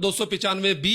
295B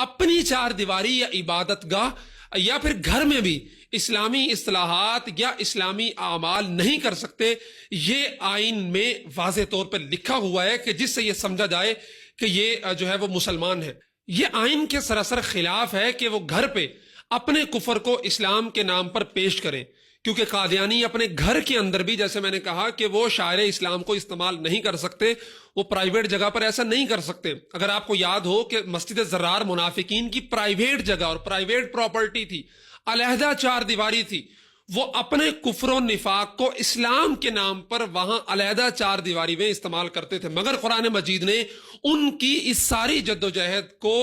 اپنی چار دیواری یا عبادت گاہ یا پھر گھر میں بھی اسلامی اصطلاحات یا اسلامی اعمال نہیں کر سکتے. یہ آئین میں واضح طور پر لکھا ہوا ہے کہ جس سے یہ سمجھا جائے کہ یہ جو ہے وہ مسلمان ہے. یہ آئین کے سراسر خلاف ہے کہ وہ گھر پہ اپنے کفر کو اسلام کے نام پر پیش کریں، کیونکہ قادیانی اپنے گھر کے اندر بھی، جیسے میں نے کہا، کہ وہ شاعر اسلام کو استعمال نہیں کر سکتے، وہ پرائیویٹ جگہ پر ایسا نہیں کر سکتے. اگر آپ کو یاد ہو کہ مسجد زرار منافقین کی پرائیویٹ جگہ اور پرائیویٹ پراپرٹی تھی، علیحدہ چار دیواری تھی، وہ اپنے کفر و نفاق کو اسلام کے نام پر وہاں علیحدہ چار دیواری میں استعمال کرتے تھے. مگر قرآن مجید نے ان کی اس ساری جدوجہد کو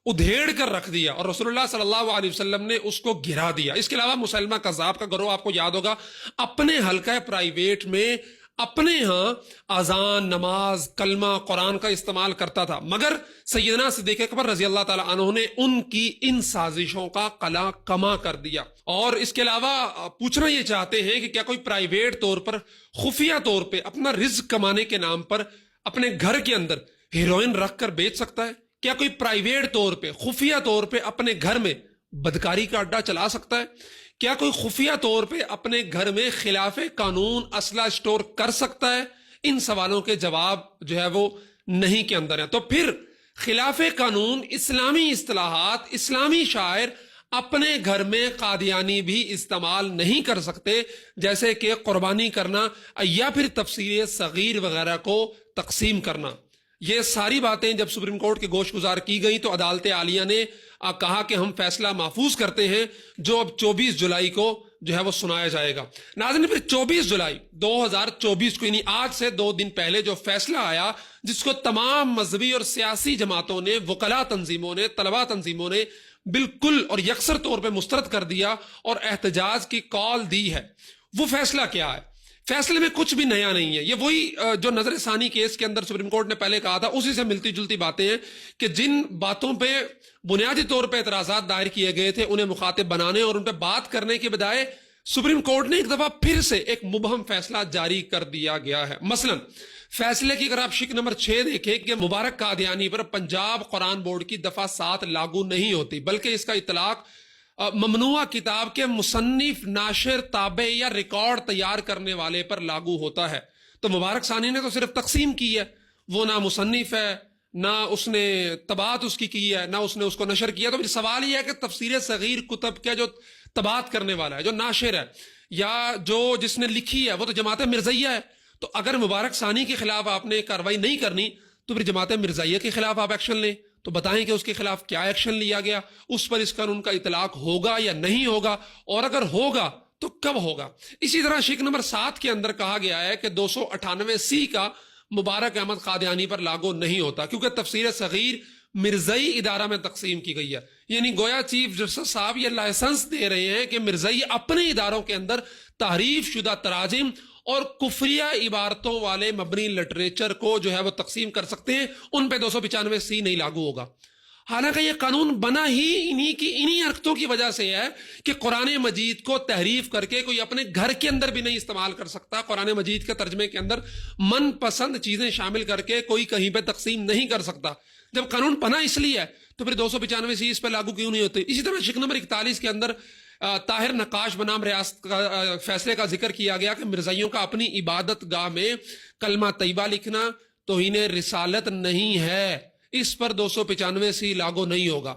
ادھیڑ کر رکھ دیا اور رسول اللہ صلی اللہ علیہ وسلم نے اس کو گرا دیا. اس کے علاوہ مسلمہ کذاب کا گروہ آپ کو یاد ہوگا اپنے حلقہ پرائیویٹ میں اپنے ہاں اذان، نماز، کلمہ، قرآن کا استعمال کرتا تھا، مگر سیدنا صدیق اکبر رضی اللہ تعالیٰ عنہ نے ان کی ان سازشوں کا قلع کما کر دیا. اور اس کے علاوہ پوچھنا یہ چاہتے ہیں کہ کیا کوئی پرائیویٹ طور پر، خفیہ طور پہ اپنا رزق کمانے کے نام پر اپنے گھر کے اندر ہیروئن رکھ کر بیچ سکتا ہے؟ کیا کوئی پرائیویٹ طور پہ، خفیہ طور پہ اپنے گھر میں بدکاری کا اڈا چلا سکتا ہے؟ کیا کوئی خفیہ طور پہ اپنے گھر میں خلاف قانون اسلحہ اسٹور کر سکتا ہے؟ ان سوالوں کے جواب جو ہے وہ نہیں کے اندر ہیں. تو پھر خلاف قانون اسلامی اصطلاحات، اسلامی شاعر اپنے گھر میں قادیانی بھی استعمال نہیں کر سکتے، جیسے کہ قربانی کرنا یا پھر تفسیر صغیر وغیرہ کو تقسیم کرنا. یہ ساری باتیں جب سپریم کورٹ کے گوش گزار کی گئی تو عدالت عالیہ نے کہا کہ ہم فیصلہ محفوظ کرتے ہیں، جو اب 24 جولائی کو جو ہے وہ سنایا جائے گا. ناظرین، پھر 24 جولائی 2024 کو، یعنی آج سے 2 دن پہلے جو فیصلہ آیا، جس کو تمام مذہبی اور سیاسی جماعتوں نے، وکلاء تنظیموں نے، طلباء تنظیموں نے بالکل اور یکسر طور پہ مسترد کر دیا اور احتجاج کی کال دی ہے، وہ فیصلہ کیا ہے؟ فیصلے میں کچھ بھی نیا نہیں ہے. یہ وہی جو نظر ثانی کیس کے اندر سپریم کورٹ نے پہلے کہا تھا، اسی سے ملتی جلتی باتیں ہیں کہ جن باتوں پہ بنیادی طور پہ اعتراضات دائر کیے گئے تھے انہیں مخاطب بنانے اور ان پہ بات کرنے کے بجائے سپریم کورٹ نے ایک دفعہ پھر سے ایک مبہم فیصلہ جاری کر دیا گیا ہے. مثلا فیصلے کی اگر آپ شق نمبر 6 دیکھیں کہ مبارک قادیانی پر پنجاب قرآن بورڈ کی دفعہ 7 لاگو نہیں ہوتی، بلکہ اس کا اطلاق ممنوعہ کتاب کے مصنف، ناشر، تابع یا ریکارڈ تیار کرنے والے پر لاگو ہوتا ہے. تو مبارک ثانی نے تو صرف تقسیم کی ہے، وہ نہ مصنف ہے، نہ اس نے طباعت اس کی ہے، نہ اس نے اس کو نشر کیا. تو سوال یہ ہے کہ تفسیر صغیر کتب کے جو طباعت کرنے والا ہے، جو ناشر ہے یا جو جس نے لکھی ہے، وہ تو جماعت مرزیہ ہے. تو اگر مبارک ثانی کے خلاف آپ نے کارروائی نہیں کرنی تو پھر جماعت مرزیہ کے خلاف آپ ایکشن لیں. تو بتائیں کہ اس کے خلاف کیا ایکشن لیا گیا، اس پر اس قانون کا اطلاق ہوگا یا نہیں ہوگا، اور اگر ہوگا تو کب ہوگا. اسی طرح شق نمبر 7 کے اندر کہا گیا ہے کہ 298C کا مبارک احمد قادیانی پر لاگو نہیں ہوتا، کیونکہ تفسیر صغیر مرزئی ادارہ میں تقسیم کی گئی ہے. یعنی گویا چیف جسٹس صاحب یہ لائسنس دے رہے ہیں کہ مرزئی اپنے اداروں کے اندر تحریف شدہ تراجم اور کفریہ عبارتوں والے مبنی لٹریچر کو جو ہے وہ تقسیم کر سکتے ہیں، ان پہ 295C نہیں لاگو ہوگا. حالانکہ یہ قانون بنا ہی انہی حرکتوں کی وجہ سے ہے کہ قرآن مجید کو تحریف کر کے کوئی اپنے گھر کے اندر بھی نہیں استعمال کر سکتا. قرآن مجید کے ترجمے کے اندر من پسند چیزیں شامل کر کے کوئی کہیں پہ تقسیم نہیں کر سکتا. جب قانون بنا اس لیے ہے تو پھر 295C اس پہ لاگو کیوں نہیں ہوتے؟ اسی طرح شق نمبر 41 کے اندر طاہر نقاش بنام ریاست کا فیصلے کا ذکر کیا گیا کہ مرزائیوں کا اپنی عبادت گاہ میں کلمہ طیبہ لکھنا توہین رسالت نہیں ہے، اس پر 295C لاگو نہیں ہوگا.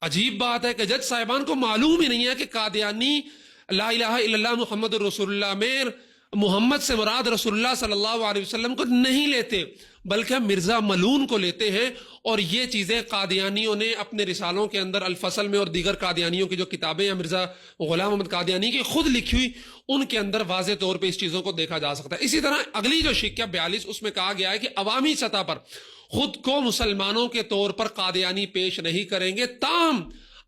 عجیب بات ہے کہ جج صاحبان کو معلوم ہی نہیں ہے کہ قادیانی لا الہ الا اللہ محمد رسول اللہ میں محمد سے مراد رسول اللہ صلی اللہ علیہ وسلم کو نہیں لیتے بلکہ مرزا ملون کو لیتے ہیں. اور یہ چیزیں قادیانیوں نے اپنے رسالوں کے اندر الفصل میں اور دیگر قادیانیوں کی جو کتابیں ہیں مرزا غلام محمد قادیانی کی خود لکھی ہوئی، ان کے اندر واضح طور پہ اس چیزوں کو دیکھا جا سکتا ہے. اسی طرح اگلی جو شق ہے 42، اس میں کہا گیا ہے کہ عوامی سطح پر خود کو مسلمانوں کے طور پر قادیانی پیش نہیں کریں گے، تاہم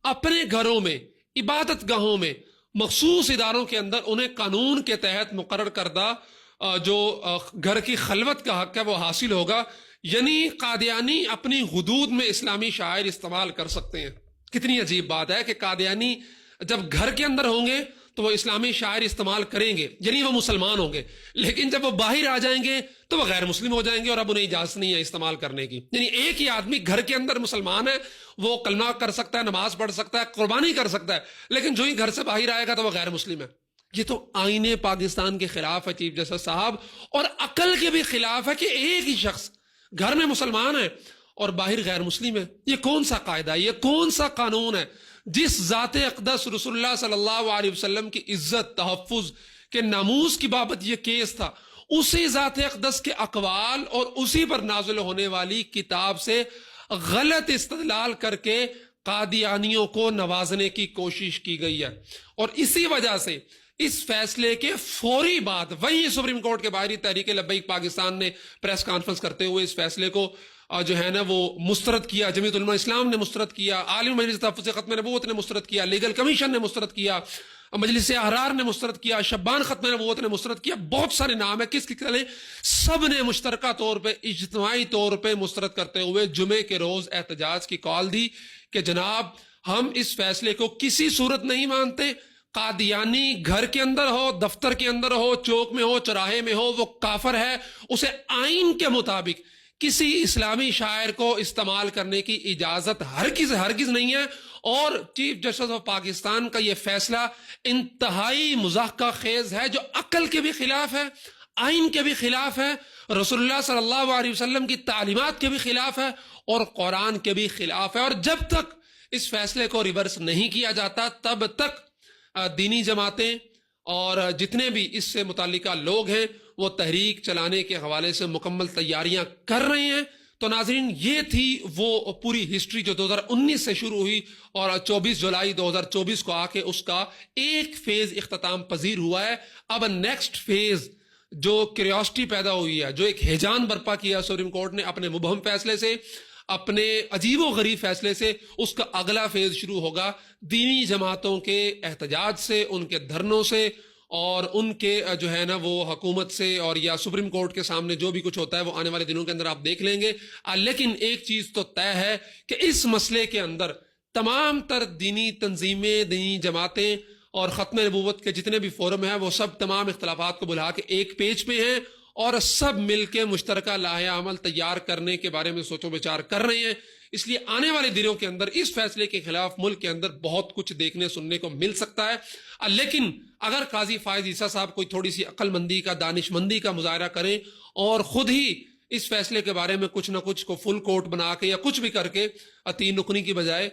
اپنے گھروں میں، عبادت گاہوں میں، مخصوص اداروں کے اندر انہیں قانون کے تحت مقرر کردہ جو گھر کی خلوت کا حق ہے وہ حاصل ہوگا. یعنی قادیانی اپنی حدود میں اسلامی شاعر استعمال کر سکتے ہیں. کتنی عجیب بات ہے کہ قادیانی جب گھر کے اندر ہوں گے تو وہ اسلامی شاعر استعمال کریں گے، یعنی وہ مسلمان ہوں گے، لیکن جب وہ باہر آ جائیں گے تو وہ غیر مسلم ہو جائیں گے اور اب انہیں اجازت نہیں ہے استعمال کرنے کی. یعنی ایک ہی آدمی گھر کے اندر مسلمان ہے، وہ کلمہ کر سکتا ہے، نماز پڑھ سکتا ہے، قربانی کر سکتا ہے، لیکن جو ہی گھر سے باہر آئے گا تو وہ غیر مسلم ہے. یہ تو آئین پاکستان کے خلاف ہے چیف جسٹس صاحب، اور عقل کے بھی خلاف ہے کہ ایک ہی شخص گھر میں مسلمان ہے اور باہر غیر مسلم ہے. یہ کون سا قاعدہ ہے، یہ کون سا قانون ہے؟ جس ذات اقدس رسول اللہ صلی اللہ علیہ وسلم کی عزت، تحفظ کے ناموس کی بابت یہ کیس تھا، اسی ذات اقدس کے اقوال اور اسی پر نازل ہونے والی کتاب سے غلط استدلال کر کے قادیانیوں کو نوازنے کی کوشش کی گئی ہے. اور اسی وجہ سے اس فیصلے کے فوری بعد وہی سپریم کورٹ کے باہری تحریک لبیک پاکستان نے پریس کانفرنس کرتے ہوئے اس فیصلے کو جو ہے نا وہ مسترد کیا. جمعیت علماء اسلام نے مسترد کیا، عالم مجلس تحفظ ختم نبوت نے مسترد کیا، لیگل کمیشن نے مسترد کیا، مجلس احرار نے مسترد کیا، شبان ختم نبوت نے مسترد کیا. بہت سارے نام ہیں، کس چلے، سب نے مشترکہ طور پہ اجتماعی طور پہ مسترد کرتے ہوئے جمعے کے روز احتجاج کی کال دی کہ جناب ہم اس فیصلے کو کسی صورت نہیں مانتے. قادیانی گھر کے اندر ہو، دفتر کے اندر ہو، چوک میں ہو، چراہے میں ہو، وہ کافر ہے. اسے آئین کے مطابق کسی اسلامی شاعر کو استعمال کرنے کی اجازت ہرگز نہیں ہے. اور چیف جسٹس آف پاکستان کا یہ فیصلہ انتہائی مضحکہ خیز ہے، جو عقل کے بھی خلاف ہے، آئین کے بھی خلاف ہے، رسول اللہ صلی اللہ علیہ وسلم کی تعلیمات کے بھی خلاف ہے اور قرآن کے بھی خلاف ہے. اور جب تک اس فیصلے کو ریورس نہیں کیا جاتا تب تک دینی جماعتیں اور جتنے بھی اس سے متعلقہ لوگ ہیں وہ تحریک چلانے کے حوالے سے مکمل تیاریاں کر رہے ہیں. تو ناظرین، یہ تھی وہ پوری ہسٹری جو 2019 سے شروع ہوئی اور 24 جولائی 2024 کو آ کے اس کا ایک فیز اختتام پذیر ہوا ہے. اب نیکسٹ فیز جو کیوریوسٹی پیدا ہوئی ہے، جو ایک ہیجان برپا کیا سپریم کورٹ نے اپنے مبہم فیصلے سے، اپنے عجیب و غریب فیصلے سے، اس کا اگلا فیز شروع ہوگا دینی جماعتوں کے احتجاج سے، ان کے دھرنوں سے اور ان کے جو ہے نا وہ حکومت سے، اور یا سپریم کورٹ کے سامنے جو بھی کچھ ہوتا ہے وہ آنے والے دنوں کے اندر آپ دیکھ لیں گے. لیکن ایک چیز تو طے ہے کہ اس مسئلے کے اندر تمام تر دینی تنظیمیں، دینی جماعتیں اور ختم نبوت کے جتنے بھی فورم ہیں وہ سب تمام اختلافات کو بلا کے ایک پیج پہ ہیں اور سب مل کے مشترکہ لائحہ عمل تیار کرنے کے بارے میں سوچ و بچار کر رہے ہیں. اس لیے آنے والے دنوں کے اندر اس فیصلے کے خلاف ملک کے اندر بہت کچھ دیکھنے سننے کو مل سکتا ہے. لیکن اگر قاضی فائز عیسیٰ صاحب کوئی تھوڑی سی عقل مندی کا، دانش مندی کا مظاہرہ کریں اور خود ہی اس فیصلے کے بارے میں کچھ نہ کچھ کو فل کوٹ بنا کے یا کچھ بھی کر کے تین رکنی کی بجائے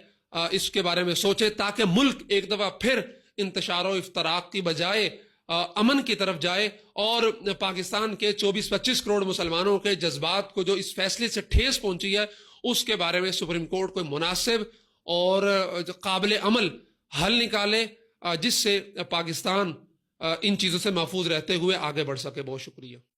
اس کے بارے میں سوچے، تاکہ ملک ایک دفعہ پھر انتشار و افتراق کی بجائے امن کی طرف جائے اور پاکستان کے 24-25 کروڑ مسلمانوں کے جذبات کو جو اس فیصلے سے ٹھیس پہنچی ہے اس کے بارے میں سپریم کورٹ کوئی مناسب اور قابل عمل حل نکالے جس سے پاکستان ان چیزوں سے محفوظ رہتے ہوئے آگے بڑھ سکے. بہت شکریہ.